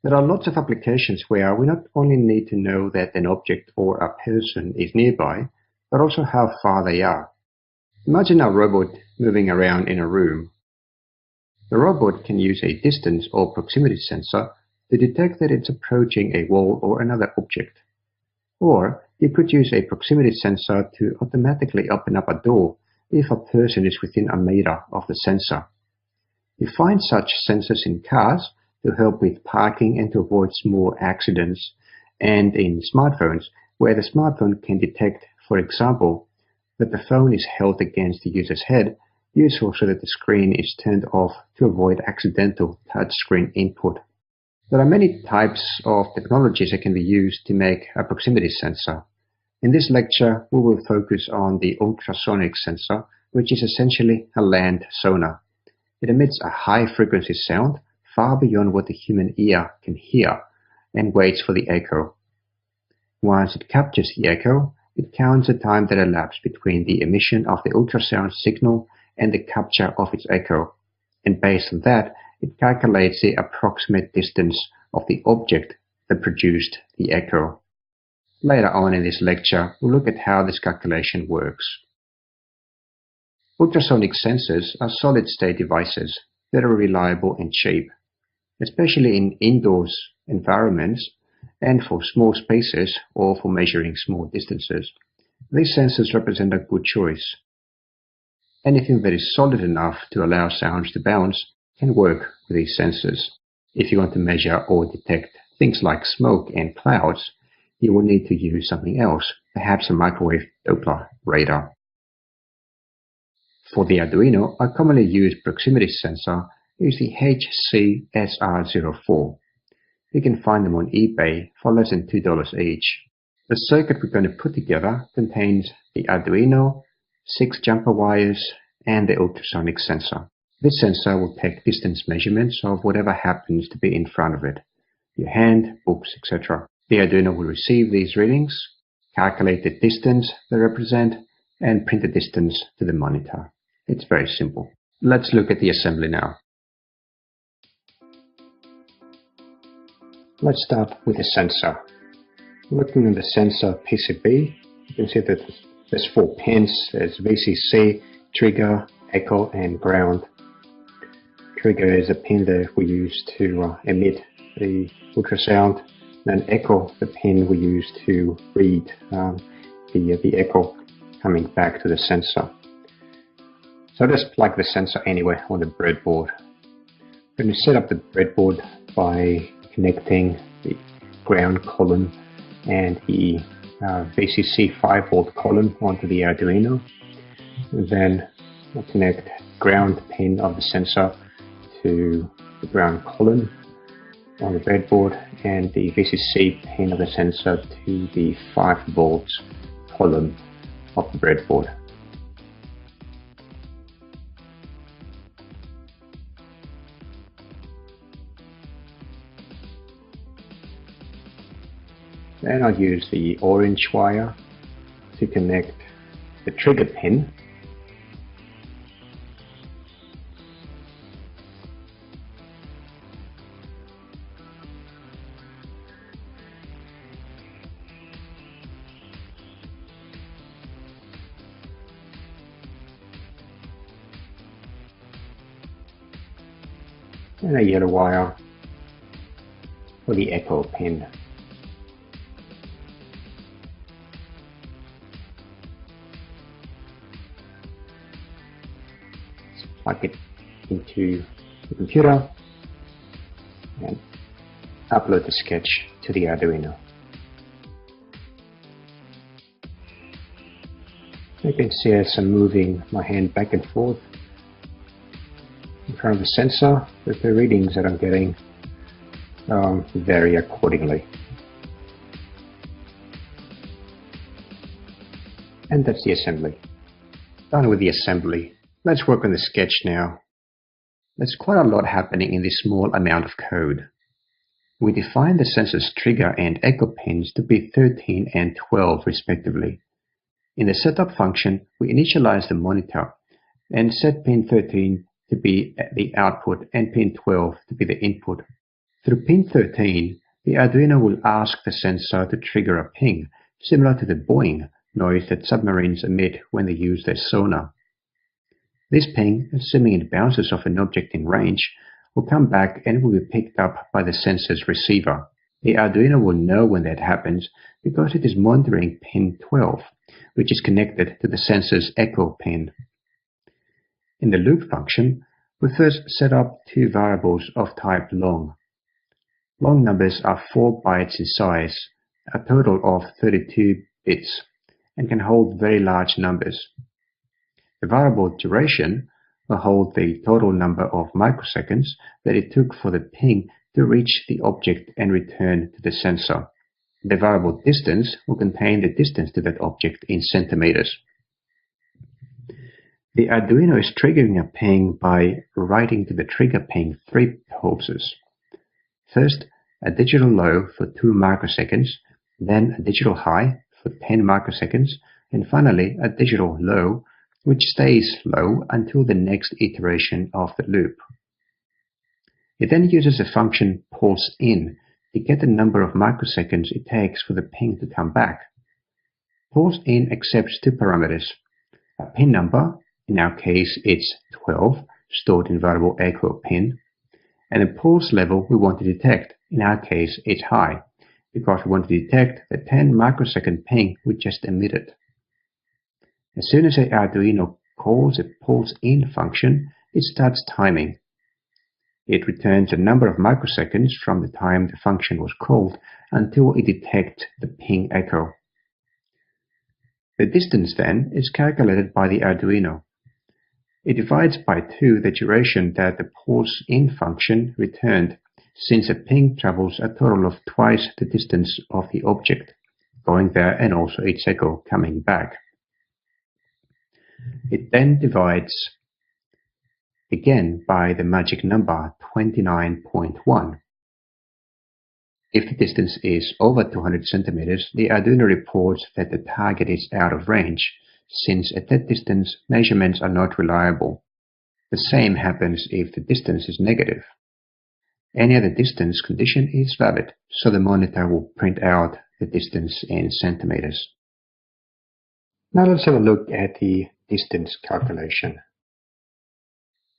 There are lots of applications where we not only need to know that an object or a person is nearby, but also how far they are. Imagine a robot moving around in a room. The robot can use a distance or proximity sensor to detect that it's approaching a wall or another object. Or you could use a proximity sensor to automatically open up a door if a person is within a meter of the sensor. You find such sensors in cars to help with parking and to avoid small accidents, and in smartphones, where the smartphone can detect, for example, that the phone is held against the user's head, useful so that the screen is turned off to avoid accidental touchscreen input. There are many types of technologies that can be used to make a proximity sensor. In this lecture, we will focus on the ultrasonic sensor, which is essentially a land sonar. It emits a high-frequency sound far beyond what the human ear can hear and waits for the echo. Once it captures the echo, it counts the time that elapsed between the emission of the ultrasound signal and the capture of its echo, and based on that, it calculates the approximate distance of the object that produced the echo. Later on in this lecture, we'll look at how this calculation works. Ultrasonic sensors are solid-state devices that are reliable and cheap, especially in indoors environments and for small spaces or for measuring small distances. These sensors represent a good choice. Anything that is solid enough to allow sounds to bounce can work with these sensors. If you want to measure or detect things like smoke and clouds, you will need to use something else, perhaps a microwave Doppler radar. For the Arduino, a commonly used proximity sensor is the HC-SR04. You can find them on eBay for less than $2 each. The circuit we're going to put together contains the Arduino, 6 jumper wires, and the ultrasonic sensor. This sensor will take distance measurements of whatever happens to be in front of it, your hand, books, etc. The Arduino will receive these readings, calculate the distance they represent, and print the distance to the monitor. It's very simple. Let's look at the assembly now. Let's start with the sensor. Looking at the sensor PCB, you can see that there's 4 pins. There's VCC, trigger, echo, and ground. Trigger is a pin that we use to emit the ultrasound, and echo, the pin we use to read the echo coming back to the sensor. So let's plug the sensor anywhere on the breadboard. We're going to set up the breadboard by connecting the ground column and the VCC 5-volt column onto the Arduino. And then we'll connect ground pin of the sensor to the ground column on the breadboard and the VCC pin of the sensor to the 5-volt column of the breadboard. Then I'll use the orange wire to connect the trigger pin. And a yellow wire for the echo pin. Plug it into the computer and upload the sketch to the Arduino. You can see as I'm moving my hand back and forth in front of the sensor that the readings that I'm getting vary accordingly. And that's the assembly. Done with the assembly. Let's work on the sketch now. There's quite a lot happening in this small amount of code. We define the sensor's trigger and echo pins to be 13 and 12 respectively. In the setup function, we initialize the monitor and set pin 13 to be the output and pin 12 to be the input. Through pin 13, the Arduino will ask the sensor to trigger a ping, similar to the boing noise that submarines emit when they use their sonar. This ping, assuming it bounces off an object in range, will come back and will be picked up by the sensor's receiver. The Arduino will know when that happens because it is monitoring pin 12, which is connected to the sensor's echo pin. In the loop function, we first set up two variables of type long. Long numbers are 4 bytes in size, a total of 32 bits, and can hold very large numbers. The variable duration will hold the total number of microseconds that it took for the ping to reach the object and return to the sensor. The variable distance will contain the distance to that object in centimeters. The Arduino is triggering a ping by writing to the trigger ping 3 pulses. First, a digital low for 2 microseconds, then a digital high for 10 microseconds, and finally a digital low, which stays low until the next iteration of the loop. It then uses a function pulse in to get the number of microseconds it takes for the ping to come back. Pulse in accepts 2 parameters, a pin number, in our case it's 12, stored in variable echo pin, and a pulse level we want to detect, in our case it's high, because we want to detect the 10 microsecond ping we just emitted. As soon as the Arduino calls a pulse in function, it starts timing. It returns a number of microseconds from the time the function was called until it detects the ping echo. The distance then is calculated by the Arduino. It divides by 2 the duration that the pulse in function returned, since a ping travels a total of twice the distance of the object, going there and also its echo coming back. It then divides again by the magic number 29.1. If the distance is over 200 centimeters, the Arduino reports that the target is out of range, since at that distance measurements are not reliable. The same happens if the distance is negative. Any other distance condition is valid, so the monitor will print out the distance in centimeters. Now let's have a look at the distance calculation.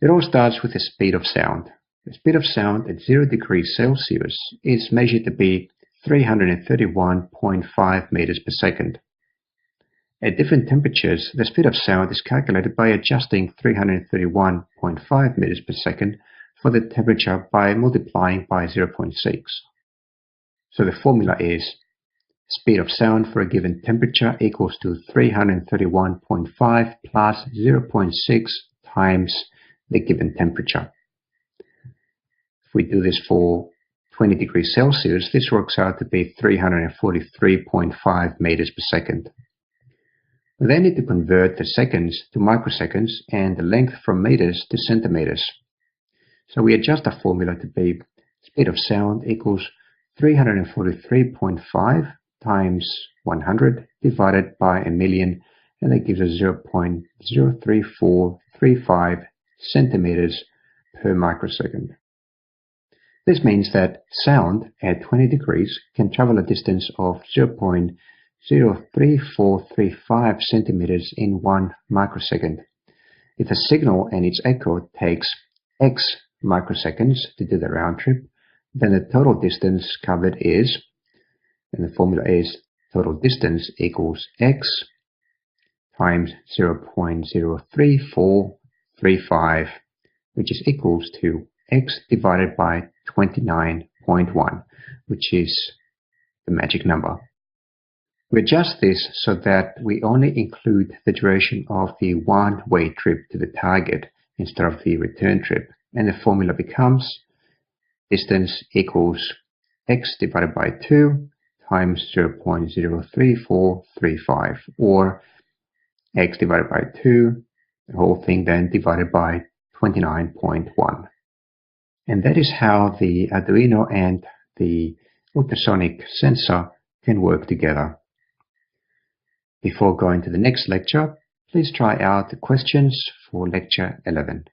It all starts with the speed of sound. The speed of sound at 0 degrees Celsius is measured to be 331.5 meters per second. At different temperatures, the speed of sound is calculated by adjusting 331.5 meters per second for the temperature by multiplying by 0.6. So the formula is speed of sound for a given temperature equals to 331.5 plus 0.6 times the given temperature. If we do this for 20 degrees Celsius, this works out to be 343.5 meters per second. We then need to convert the seconds to microseconds and the length from meters to centimeters. So we adjust our formula to be speed of sound equals 343.5 times 100 divided by a million, and that gives us 0.03435 centimeters per microsecond. This means that sound at 20 degrees can travel a distance of 0.03435 centimeters in 1 microsecond. If a signal and its echo takes x microseconds to do the round trip, then the total distance covered is, and the formula is total distance equals x times 0.03435, which is equals to x divided by 29.1, which is the magic number. We adjust this so that we only include the duration of the one-way trip to the target instead of the return trip, and the formula becomes distance equals x divided by 2 times 0.03435, or x divided by 2, the whole thing then divided by 29.1. And that is how the Arduino and the ultrasonic sensor can work together. Before going to the next lecture, please try out the questions for lecture 11.